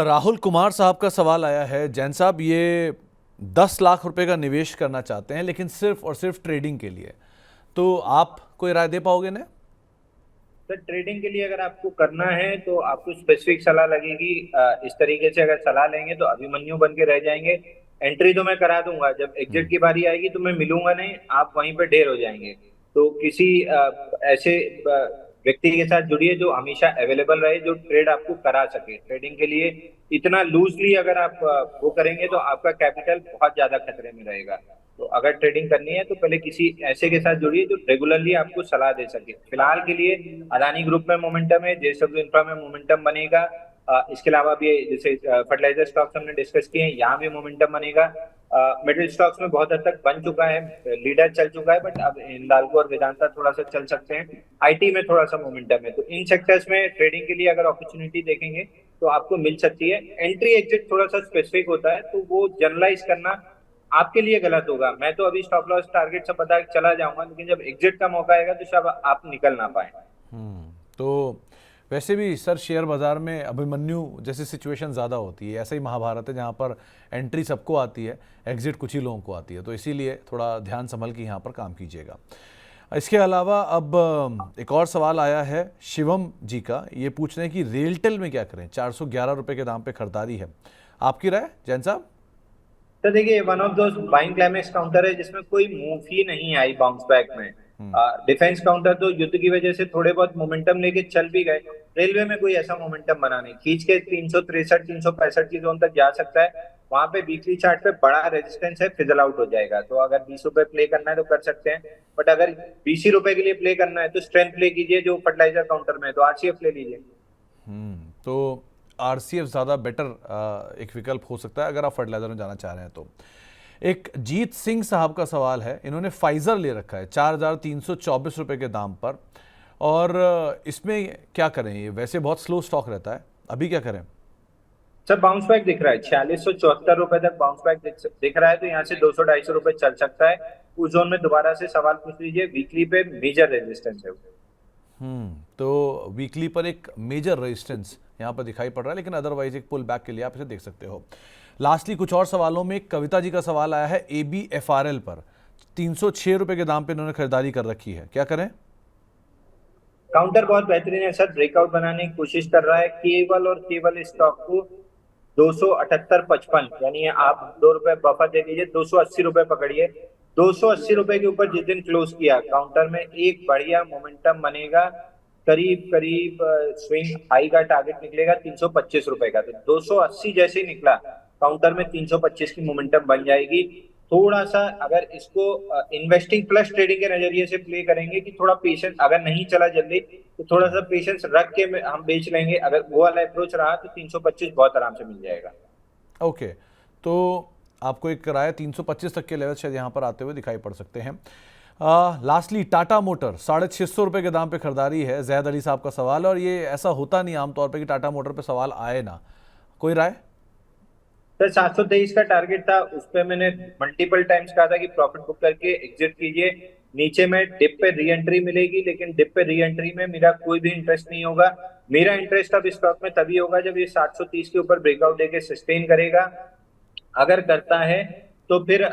राहुल कुमार साहब का सवाल आया है। जैन साहब, ये 10 लाख रुपए का निवेश करना चाहते हैं, लेकिन सिर्फ और सिर्फ ट्रेडिंग के लिए। तो आप कोई राय दे पाओगे ना? सर, ट्रेडिंग के लिए अगर आपको करना है तो आपको स्पेसिफिक सलाह लगेगी। इस तरीके से अगर सलाह लेंगे तो अभिमन्यु बन के रह जाएंगे। एंट्री तो मैं करा दूंगा, जब एग्जिट की बारी आएगी तो मैं मिलूंगा नहीं, आप वहीं पे ढेर हो जाएंगे। तो किसी ऐसे व्यक्ति के साथ जुड़िए जो हमेशा अवेलेबल रहे, जो ट्रेड आपको करा सके। ट्रेडिंग के लिए इतना लूजली अगर आप वो करेंगे तो आपका कैपिटल बहुत ज्यादा खतरे में रहेगा। तो अगर ट्रेडिंग करनी है तो पहले किसी ऐसे के साथ जुड़िए जो रेगुलरली आपको सलाह दे सके। फिलहाल के लिए अदानी ग्रुप में मोमेंटम है, जेएसडब्ल्यू इंफ्रा में मोमेंटम बनेगा। इसके अलावा भी जैसे फर्टिलाइजर स्टॉक्स हमने डिस्कस किए हैं, यहाँ भी मोमेंटम बनेगा। मिडिल स्टॉक्स में बहुत हद तक बन चुका है, लीडर चल चुका है, बट अब हिंडाल्को और वेदांता थोड़ा सा चल सकते हैं। आईटी में थोड़ा सा मोमेंटम है, तो इन सेक्टर्स में ट्रेडिंग के लिए अगर अपॉर्चुनिटी देखेंगे तो आपको मिल सकती है। एंट्री एग्जिट थोड़ा सा स्पेसिफिक होता है, तो वो जनरलाइज करना आपके लिए गलत होगा। मैं तो अभी स्टॉप लॉस टारगेट से पता चला जाऊंगा, लेकिन जब एग्जिट का मौका आएगा तो शायद आप निकल ना पाए। तो वैसे भी सर, शेयर बाजार में अभिमन्यु जैसी सिचुएशन ज़्यादा होती है। ऐसा ही महाभारत है, जहाँ पर एंट्री सबको आती है, एग्जिट कुछ ही लोगों को आती है। तो इसीलिए थोड़ा ध्यान संभल के यहाँ पर काम कीजिएगा। इसके अलावा अब एक और सवाल आया है शिवम जी का। ये पूछ रहे हैं कि रेलटेल में क्या करें, 411 रुपये के दाम पे खरीदारी है। आपकी राय जैन साहब? तो देखिए, one of those buying climax counter है जिसमें कोई मूव ही नहीं आई बाउंस बैक में। डिफेंस काउंटर तो युद्ध की वजह से थोड़े बहुत मोमेंटम लेके चल भी गए। रेलवे में कोई ऐसा मोमेंटम बना नहीं, खींच के 363 365 की जोन तक जा सकता है। वहां पे वीकली चार्ट पे बड़ा रेजिस्टेंस है, फिजल आउट हो जाएगा। तो अगर 20 रुपए प्ले करना है तो कर सकते हैं, बट अगर 20 रुपए के लिए प्ले करना है तो स्ट्रेंथ प्ले कीजिए जो फर्टिलाइजर काउंटर में है, तो आरसीएफ ले लीजिए। तो आरसीएफ ज़्यादा बेटर एक विकल्प हो सकता है अगर आप फर्टिलाइजर में जाना चाह रहे हैं तो। एक जीत सिंह साहब का सवाल है। इन्होंने फाइजर ले रखा है 4,324 रुपये के दाम पर, और इसमें क्या करें? ये वैसे बहुत स्लो स्टॉक रहता है, अभी क्या करें? सर, बाउंस बैक दिख रहा है, 4674 रुपए तक बाउंस बैक दिख रहा है। तो यहाँ से 200-250 रुपए चल सकता है। उस जोन में दोबारा से सवाल पूछ लीजिए, वीकली पे मेजर रेजिस्टेंस है। तो वीकली पर एक मेजर रेजिस्टेंस यहाँ पर दिखाई पड़ रहा है, लेकिन अदरवाइज एक पुल बैक के लिए आप इसे देख सकते हो। लास्टली कुछ और सवालों में कविता जी का सवाल आया है ABFRL पर। 306 रुपये के दाम पे इन्होंने खरीदारी कर रखी है, क्या करें? काउंटर बहुत बेहतरीन है सर, ब्रेकआउट बनाने की कोशिश कर रहा है। केवल और केवल स्टॉक को 278.55, यानी आप 2 रुपए बफर दे दीजिए, 280 रुपए पकड़िए। 280 रुपए के ऊपर जिस दिन क्लोज किया काउंटर में, एक बढ़िया मोमेंटम बनेगा। करीब करीब स्विंग हाई का टारगेट निकलेगा 325 रुपए का। तो 280 जैसे ही निकला काउंटर में 325 की मोमेंटम बन जाएगी। थोड़ा सा अगर इसको इन्वेस्टिंग प्लस ट्रेडिंग के नजरिए से प्ले करेंगे कि थोड़ा पेशेंस, अगर नहीं चला जल्दी तो थोड़ा सा पेशेंस रख के हम बेच लेंगे। अगर वो वाला अप्रोच रहा तो 325 बहुत आराम से मिल जाएगा। ओके, तो आपको एक राय 325 तक के लेवल शायद यहाँ पर आते हुए दिखाई पड़ सकते हैं। लास्टली टाटा मोटर 650 रुपये के दाम पे खरीदारी है। जैद अली साहब का सवाल है, और ये ऐसा होता नहीं आमतौर पे कि टाटा मोटर पे सवाल आए ना। कोई राय? सर, 723 का टारगेट था, उस पर मैंने मल्टीपल टाइम्स कहा था कि प्रॉफिट बुक करके एग्जिट कीजिए। नीचे में डिप पे री एंट्री मिलेगी, लेकिन डिप पे री एंट्री में मेरा कोई भी इंटरेस्ट नहीं होगा। मेरा इंटरेस्ट अब स्टॉक में तभी होगा जब ये 730 के ऊपर ब्रेकआउट देके सस्टेन करेगा। अगर करता है तो फिर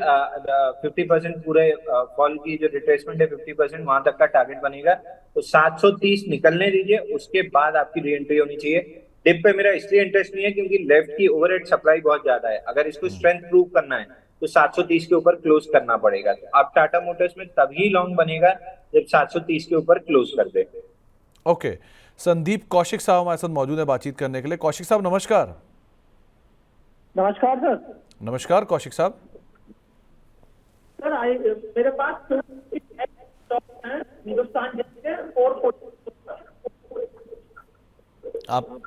50% पूरे फॉल की जो रिट्रेसमेंट है, 50% वहां तक का टारगेट बनेगा। तो 730 निकलने दीजिए, उसके बाद आपकी री एंट्री होनी चाहिए। डिप पे मेरा इसलिए इंटरेस्ट नहीं है क्योंकि लेफ्ट की ओवरहेड सप्लाई बहुत ज्यादा है। अगर इसको स्ट्रेंथ प्रूव करना है तो 730 के ऊपर क्लोज करना पड़ेगा। तो अब टाटा मोटर्स में तभी लॉन्ग बनेगा जब 730 के ऊपर क्लोज कर दे। ओके, संदीप कौशिक साहब हमारे साथ मौजूद है बातचीत करने के लिए। कौशिक साहब नमस्कार। नमस्कार सर। नमस्कार कौशिक साहब। सर, मेरे पास हिंदुस्तान आप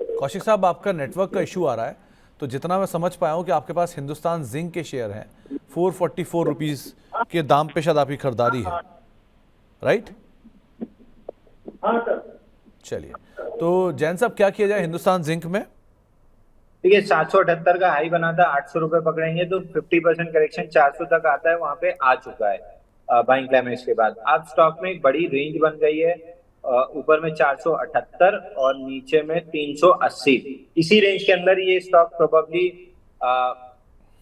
कौशिक साहब, आपका नेटवर्क का इशू आ रहा है। तो जितना मैं समझ पाया हूँ कि आपके पास हिंदुस्तान जिंक के शेयर हैं, 444 रुपीज़ के दाम पे शायद आपकी खरीदारी है, राइट? हाँ सर। चलिए, तो जैन साहब क्या किया जाए हिंदुस्तान जिंक में? देखिए, 778 का हाई बना था, 800 रुपए पकड़ेंगे तो 50% करेक्शन 400 तक आता है, वहां पे आ चुका है बाइंग क्लाइमेक्स के बाद। अब स्टॉक में एक बड़ी रेंज बन गई है ऊपर में 478 और नीचे में 380। इसी रेंज के अंदर ये स्टॉक प्रोबेबली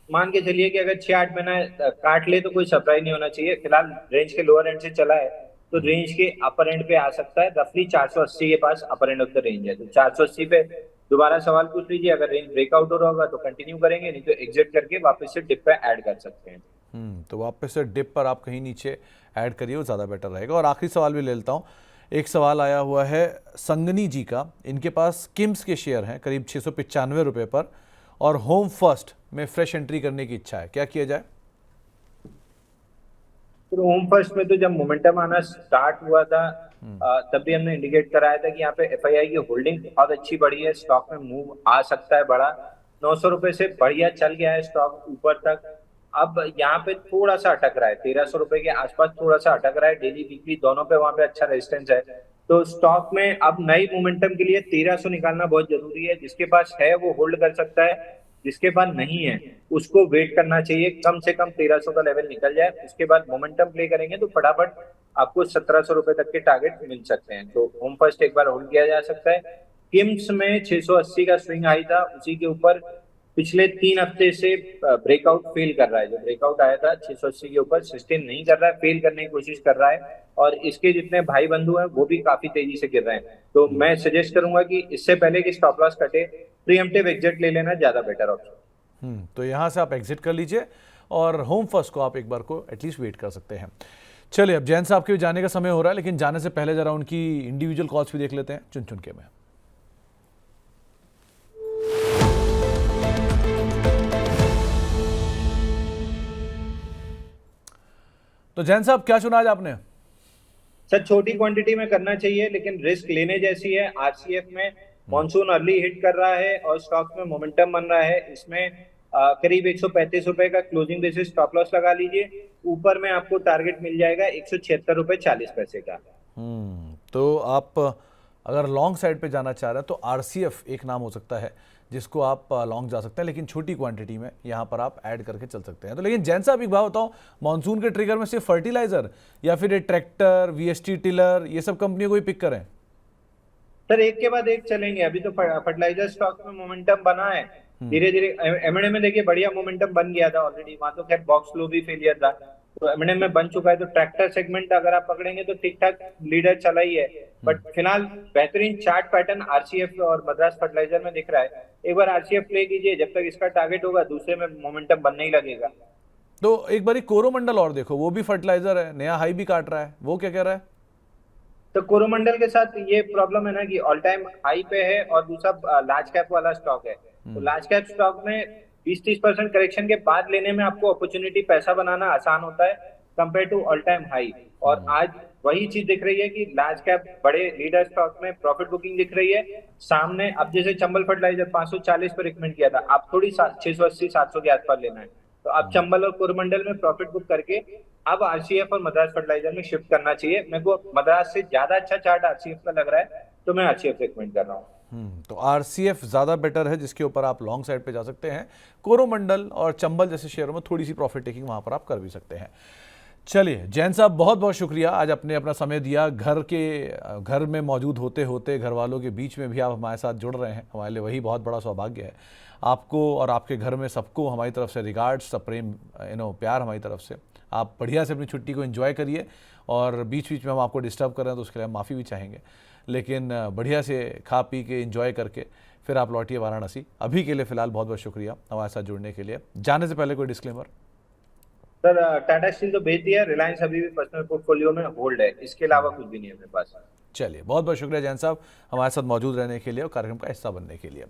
मान के चलिए कि अगर 6-8 महीना काट ले तो कोई सरप्राइज नहीं होना चाहिए। फिलहाल रेंज के लोअर एंड से चला है तो रेंज के अपर एंड पे आ सकता है। रफली 480 के पास अपर एंड ऑफ द रेंज है, तो 480 पे दोबारा सवाल पूछ लीजिए। अगर रेंज ब्रेकआउट हो रहा होगा तो कंटिन्यू करेंगे, नहीं तो एग्जिट करके वापस से डिप पे ऐड कर सकते हैं। तो वापस से डिप पर आप कहीं नीचे ऐड करिए, वो ज़्यादा बेटर रहेगा। और आखिरी सवाल भी ले लेता हूँ। एक सवाल आया हुआ है संगनी जी का, इनके पास किम्स के शेयर हैं करीब 695 रुपये पर, और होम फर्स्ट में फ्रेश एंट्री करने की इच्छा है, क्या किया जाए? तो होम फर्स्ट में तो जब मोमेंटम आना स्टार्ट हुआ था तब भी हमने इंडिकेट कराया था कि यहाँ पे एफआईआई की होल्डिंग बहुत अच्छी बढ़ी है, स्टॉक में मूव आ सकता है बड़ा। 900 रुपए से बढ़िया चल गया है स्टॉक ऊपर तक। अब यहाँ पे थोड़ा सा अटक रहा है, 1300 रुपए के आसपास थोड़ा सा अटक रहा है। डेली वीकली दोनों पे वहां पे अच्छा रेजिस्टेंस है। तो स्टॉक में अब नई मोमेंटम के लिए 1300 निकालना बहुत जरूरी है। जिसके पास है वो होल्ड कर सकता है, जिसके पास नहीं है उसको वेट करना चाहिए। कम से कम 1300 का लेवल निकल जाए, उसके बाद मोमेंटम प्ले करेंगे तो फटाफट आपको 1700 रुपए तक के टारगेट मिल सकते हैं। तो होम फर्स्ट एक बार होल्ड किया जा सकता है। किम्स में 680 का स्विंग हाई था, उसी के ऊपर पिछले 3 हफ्ते से ब्रेकआउट फेल कर रहा है। जो ब्रेकआउट आया था 680 के ऊपर सस्टेन नहीं कर रहा है, फेल करने की कोशिश कर रहा है। और इसके जितने भाई बंधु हैं वो भी काफी तेजी से गिर रहे हैं। तो मैं सजेस्ट करूंगा कि इससे पहले कि स्टॉप लॉस कटे, प्रीएम्प्टिव एग्जिट ले लेना ज्यादा बेटर ऑप्शन। तो यहाँ से आप एग्जिट कर लीजिए और होम फर्स्ट को आप एक बार को एटलीस्ट वेट कर सकते हैं। चलिए, अब जैन साहब के जाने का समय हो रहा है, लेकिन जाने से पहले जरा उनकी इंडिविजुअल कॉल्स भी देख लेते हैं चुन चुन के में। तो जैन साहब, क्या चुना आज आपने? सर छोटी क्वांटिटी में करना चाहिए, लेकिन रिस्क लेने जैसी है। आरसीएफ में मॉनसून अर्ली हिट कर रहा है और स्टॉक में मोमेंटम बन रहा है। इसमें करीब 135 रुपए का क्लोजिंग बेसिस स्टॉप लॉस लगा लीजिए। ऊपर में आपको टारगेट मिल जाएगा 176 रुपए 40 पैसे का। तो आप अगर लॉन्ग साइड पे जाना चाह रहे हैं तो आरसीएफ एक नाम हो सकता है जिसको आप लॉन्ग जा सकते हैं, लेकिन छोटी क्वांटिटी में यहाँ पर आप ऐड करके चल सकते हैं। तो लेकिन जैन साहब एक बात बताओ, मानसून के ट्रिगर में सिर्फ फर्टिलाइजर या फिर ये ट्रैक्टर, वीएसटी टिलर, ये सब कंपनियों को ही पिक करें? सर एक के बाद एक चलेंगे। अभी तो फर्टिलाइजर स्टॉक में मोमेंटम बना है, धीरे धीरे। एमएनए में देखिए बढ़िया मोमेंटम बन गया था ऑलरेडी, वहां तो खैर बॉक्स लो भी फेलियर था, तो एमएनए में बन चुका है। तो ट्रैक्टर सेगमेंट अगर आप पकड़ेंगे तो ठीक ठाक लीडर चला ही है। बट फिलहाल बेहतरीन चार्ट पैटर्न आरसीएफ और मद्रास फर्टिलाइजर में दिख रहा है। एक बार आरसीएफ प्ले कीजिए, जब तक इसका टारगेट होगा दूसरे में मोमेंटम बनने ही लगेगा। तो एक बार कोरोमंडल और देखो, वो भी फर्टिलाइजर है, नया हाई भी काट रहा है, वो क्या कह रहा है? तो कोरोमंडल के साथ ये प्रॉब्लम है ना कि ऑल टाइम हाई पे है और दूसरा लार्ज कैप वाला स्टॉक है। तो लार्ज कैप स्टॉक में 20-30% करेक्शन के बाद लेने में आपको अपॉर्चुनिटी पैसा बनाना आसान होता है compare to all time high. और आज वही चीज दिख रही है कि लार्ज कैप बड़े लीडर स्टॉक में प्रॉफिट बुकिंग दिख रही है सामने। अब जैसे चंबल फर्टिलाइजर 540 पर रिकमेंड किया था, आप थोड़ी 680-700 के आसपास लेना है। तो आप चंबल और कोरोमंडल में प्रॉफिट बुक करके अब आरसीएफ और मद्रास फर्टिलाइजर में शिफ्ट करना चाहिए। मेरे को मद्रास से ज्यादा अच्छा चार्ट आरसीएफ का लग रहा है, तो मैं आरसीएफ रिकमेंड कर रहा हूँ। तो आरसीएफ ज़्यादा बेटर है, जिसके ऊपर आप लॉन्ग साइड पे जा सकते हैं। कोरोमंडल और चंबल जैसे शेयरों में थोड़ी सी प्रॉफिट टेकिंग वहाँ पर आप कर भी सकते हैं। चलिए जैन साहब, बहुत बहुत शुक्रिया, आज अपने अपना समय दिया। घर में मौजूद होते होते घर वालों के बीच में भी आप हमारे साथ जुड़ रहे हैं, हमारे लिए वही बहुत बड़ा सौभाग्य है। आपको और आपके घर में सबको हमारी तरफ से रिगार्ड्स, प्रेम, प्यार हमारी तरफ से। आप बढ़िया से अपनी छुट्टी को एंजॉय करिए, और बीच बीच में हम आपको डिस्टर्ब कर रहे हैं तो उसके लिए हम माफ़ी भी चाहेंगे, लेकिन बढ़िया से खा पी के एंजॉय करके फिर आप लौटिए वाराणसी। अभी के लिए फ़िलहाल बहुत बहुत शुक्रिया हमारे साथ जुड़ने के लिए। जाने से पहले कोई डिस्क्लेमर? सर टाटा स्टील तो बेच दिया, रिलायंस अभी भी पर्सनल पोर्टफोलियो में होल्ड है, इसके अलावा कुछ भी नहीं है मेरे पास। चलिए, बहुत बहुत शुक्रिया जैन साहब हमारे साथ मौजूद रहने के लिए और कार्यक्रम का हिस्सा बनने के लिए।